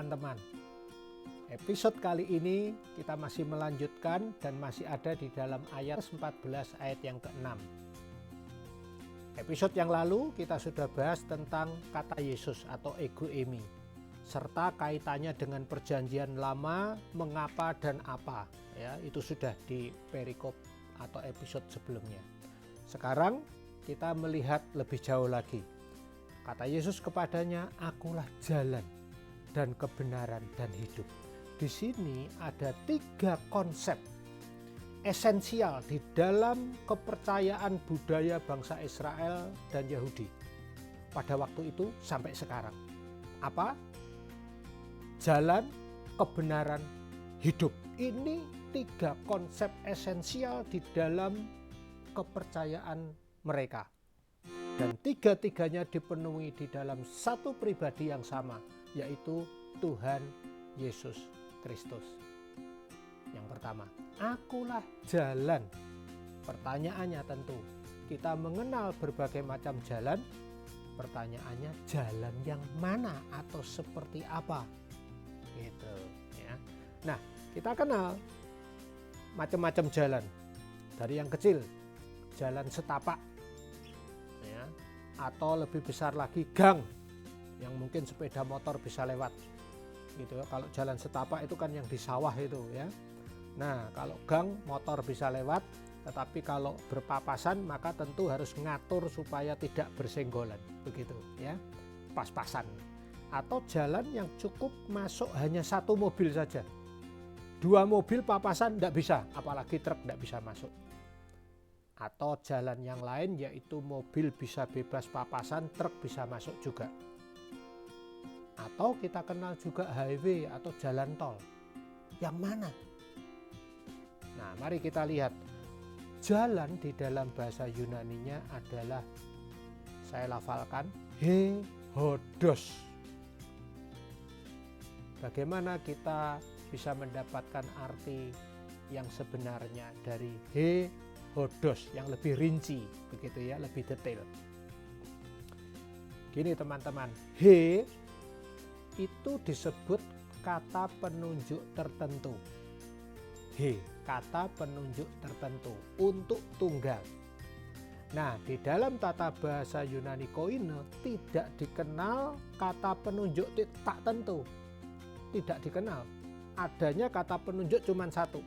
teman-teman. Episode kali ini kita masih melanjutkan dan masih ada di dalam ayat 14 ayat yang ke-6. Episode yang lalu kita sudah bahas tentang kata Yesus atau ego eimi, serta kaitannya dengan perjanjian lama, mengapa dan apa. Ya, itu sudah di perikop atau episode sebelumnya. Sekarang kita melihat lebih jauh lagi. Kata Yesus kepadanya, "Akulah jalan dan kebenaran dan hidup." Di sini ada 3 konsep esensial di dalam kepercayaan budaya bangsa Israel dan Yahudi pada waktu itu sampai sekarang. Apa? Jalan, kebenaran, hidup. Ini 3 konsep esensial di dalam kepercayaan mereka. Dan 3-tiganya dipenuhi di dalam satu pribadi yang sama, yaitu Tuhan Yesus Kristus. Yang pertama, akulah jalan. Pertanyaannya tentu, kita mengenal berbagai macam jalan. Pertanyaannya, jalan yang mana atau seperti apa? Gitu ya. Nah, kita kenal macam-macam jalan. Dari yang kecil, jalan setapak. Ya, atau lebih besar lagi gang yang mungkin sepeda motor bisa lewat. Gitu ya. Kalau jalan setapak itu kan yang di sawah itu ya. Nah, kalau gang motor bisa lewat, tetapi kalau berpapasan maka tentu harus ngatur supaya tidak bersenggolan, begitu ya. Pas-pasan. Atau jalan yang cukup masuk hanya 1 mobil saja. 2 mobil papasan tidak bisa, apalagi truk tidak bisa masuk. Atau jalan yang lain yaitu mobil bisa bebas papasan, truk bisa masuk juga. Atau kita kenal juga highway atau jalan tol. Yang mana? Nah, mari kita lihat. Jalan di dalam bahasa Yunaninya adalah, saya lafalkan, hodos. Bagaimana kita bisa mendapatkan arti yang sebenarnya dari hodos yang lebih rinci, begitu ya, lebih detail. Gini teman-teman, itu disebut kata penunjuk tertentu. Kata penunjuk tertentu untuk tunggal. Nah, di dalam tata bahasa Yunani koine tidak dikenal kata penunjuk tak tentu. Tidak dikenal. Adanya kata penunjuk cuma 1,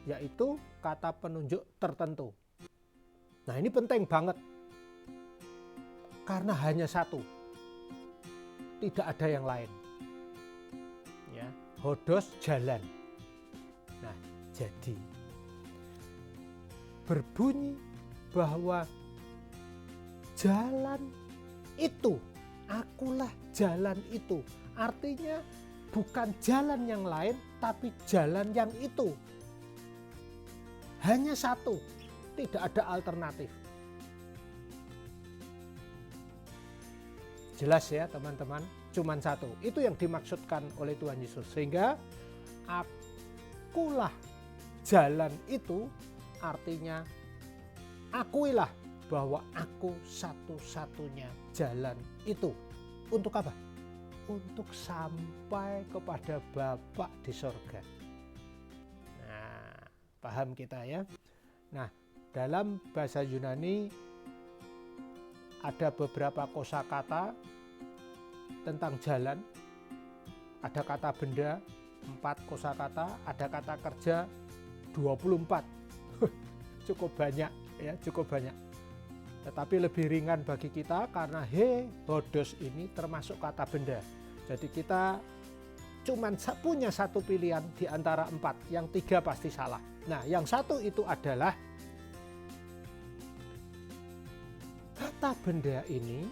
yaitu kata penunjuk tertentu. Nah, ini penting banget. Karena hanya 1. Tidak ada yang lain. Ya, hodos jalan. Nah, jadi berbunyi bahwa jalan itu, akulah jalan itu. Artinya bukan jalan yang lain, tapi jalan yang itu. Hanya 1, tidak ada alternatif. Jelas ya teman-teman, cuman 1. Itu yang dimaksudkan oleh Tuhan Yesus. Sehingga akulah jalan itu artinya akuilah bahwa aku satu-satunya jalan itu. Untuk apa? Untuk sampai kepada Bapa di sorga. Nah, paham kita ya. Nah, dalam bahasa Yunani ada beberapa kosakata tentang jalan. Ada kata benda 4 kosakata, ada kata kerja 24. Cukup banyak ya, cukup banyak. Tetapi lebih ringan bagi kita karena hodos ini termasuk kata benda. Jadi kita cuma punya 1 pilihan di antara 4, yang 3 pasti salah. Nah, yang 1 itu adalah kata benda ini,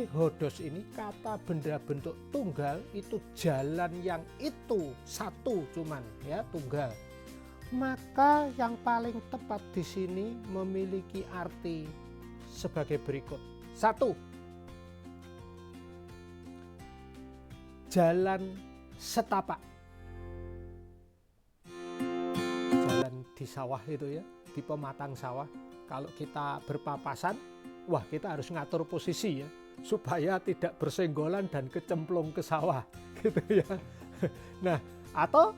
hodos ini, kata benda bentuk tunggal itu jalan yang itu 1 cuman ya, tunggal. Maka yang paling tepat di sini memiliki arti sebagai berikut. 1. Jalan setapak. Jalan di sawah itu ya, di pematang sawah. Kalau kita berpapasan, wah kita harus ngatur posisi ya, supaya tidak bersenggolan dan kecemplung ke sawah gitu ya. Nah, atau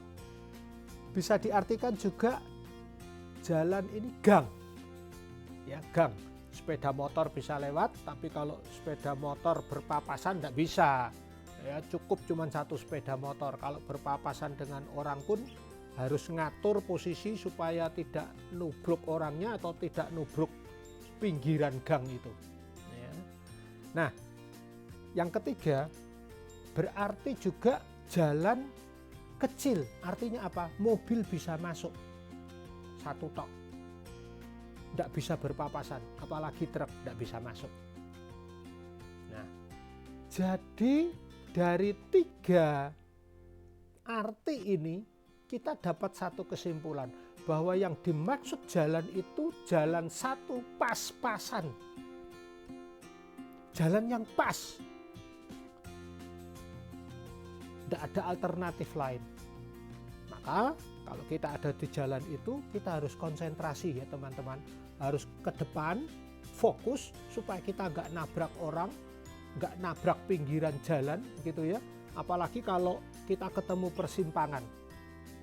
bisa diartikan juga jalan ini gang. Ya, gang. Sepeda motor bisa lewat, tapi kalau sepeda motor berpapasan tidak bisa. Ya, cukup cuma satu sepeda motor. Kalau berpapasan dengan orang pun harus ngatur posisi supaya tidak nubruk orangnya atau tidak nubruk pinggiran gang itu. Ya. Nah, yang ketiga berarti juga jalan kecil. Artinya apa? Mobil bisa masuk satu tok. Tidak bisa berpapasan, apalagi truk tidak bisa masuk. Nah, jadi dari 3 arti ini kita dapat satu kesimpulan bahwa yang dimaksud jalan itu jalan satu pas-pasan. Jalan yang pas. Tidak ada alternatif lain. Maka kalau kita ada di jalan itu, kita harus konsentrasi ya teman-teman. Harus ke depan, fokus supaya kita nggak nabrak orang, nggak nabrak pinggiran jalan gitu ya. Apalagi kalau kita ketemu persimpangan.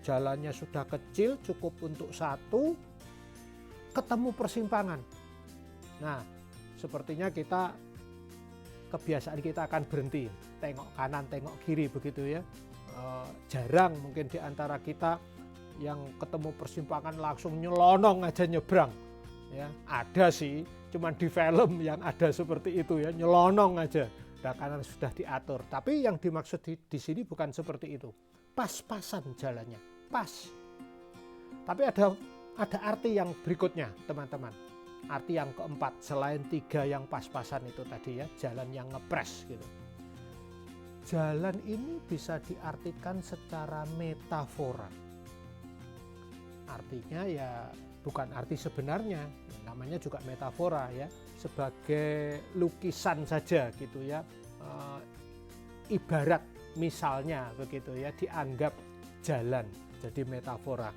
Jalannya sudah kecil, cukup untuk satu, ketemu persimpangan. Nah, sepertinya kebiasaan kita akan berhenti, tengok kanan, tengok kiri begitu ya. Jarang mungkin di antara kita yang ketemu persimpangan langsung nyelonong aja nyebrang. Ya, ada sih, cuman di film yang ada seperti itu ya, nyelonong aja. Nah, karena sudah diatur. Tapi yang dimaksud di sini bukan seperti itu. Pas-pasan jalannya, pas. Tapi ada arti yang berikutnya, teman-teman. Arti yang keempat, selain 3 yang pas-pasan itu tadi ya, jalan yang ngepres gitu. Jalan ini bisa diartikan secara metafora. Artinya ya bukan arti sebenarnya, namanya juga metafora ya, sebagai lukisan saja gitu ya. Ibarat misalnya begitu ya, dianggap jalan, jadi metafora.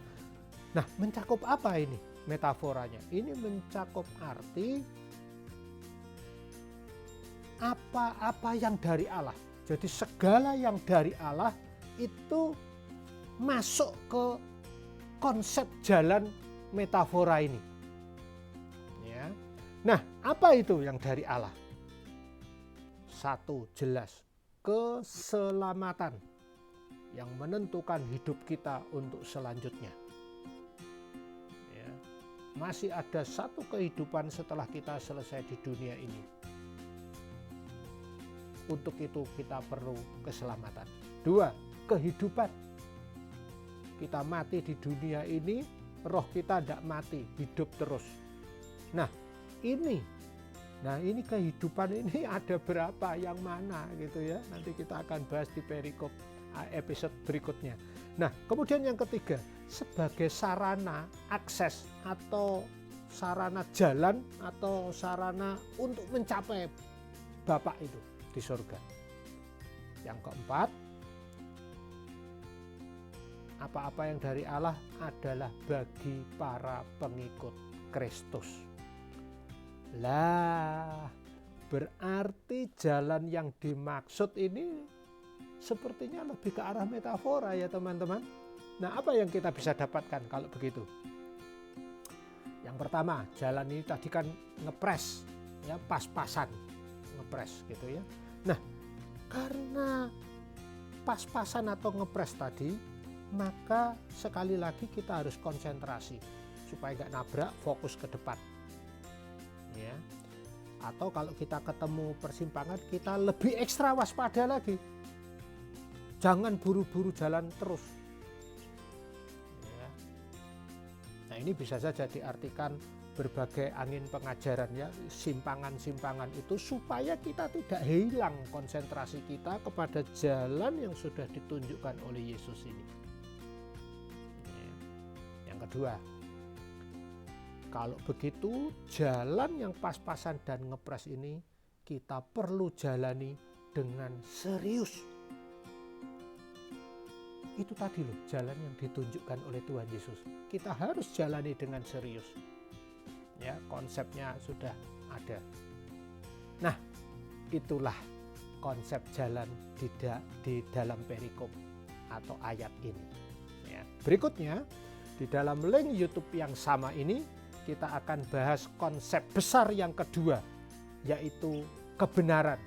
Nah, mencakup apa ini metaforanya? Ini mencakup arti apa-apa yang dari Allah. Jadi segala yang dari Allah itu masuk ke konsep jalan metafora ini. Ya. Nah, apa itu yang dari Allah? Satu, jelas, keselamatan yang menentukan hidup kita untuk selanjutnya. Ya. Masih ada satu kehidupan setelah kita selesai di dunia ini. Untuk itu kita perlu keselamatan. 2, kehidupan. Kita mati di dunia ini, roh kita tidak mati, hidup terus. Nah ini kehidupan ini ada berapa, yang mana gitu ya. Nanti kita akan bahas di perikop episode berikutnya. Nah, kemudian yang ketiga, sebagai sarana akses atau sarana jalan atau sarana untuk mencapai Bapa itu di surga. Yang keempat, apa-apa yang dari Allah adalah bagi para pengikut Kristus. Lah, berarti jalan yang dimaksud ini sepertinya lebih ke arah metafora ya teman-teman. Nah, apa yang kita bisa dapatkan kalau begitu? Yang pertama, jalan ini tadi kan ngepres, ya, pas-pasan, ngepres gitu ya. Nah, karena pas-pasan atau ngepres tadi, maka sekali lagi kita harus konsentrasi supaya nggak nabrak, fokus ke depan. Ya. Atau kalau kita ketemu persimpangan, kita lebih ekstra waspada lagi. Jangan buru-buru jalan terus. Ya. Nah, ini bisa saja diartikan berbagai angin pengajaran ya, simpangan-simpangan itu supaya kita tidak hilang konsentrasi kita kepada jalan yang sudah ditunjukkan oleh Yesus ini. Ya. Yang kedua, kalau begitu jalan yang pas-pasan dan ngepres ini kita perlu jalani dengan serius. Itu tadi loh jalan yang ditunjukkan oleh Tuhan Yesus. Kita harus jalani dengan serius. Ya, konsepnya sudah ada. Nah, itulah konsep jalan di dalam perikop atau ayat ini. Ya. Berikutnya, di dalam link YouTube yang sama ini, kita akan bahas konsep besar yang kedua, yaitu kebenaran.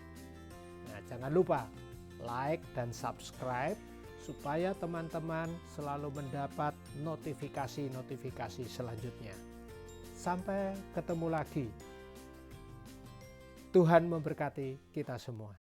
Nah, jangan lupa like dan subscribe supaya teman-teman selalu mendapat notifikasi-notifikasi selanjutnya. Sampai ketemu lagi. Tuhan memberkati kita semua.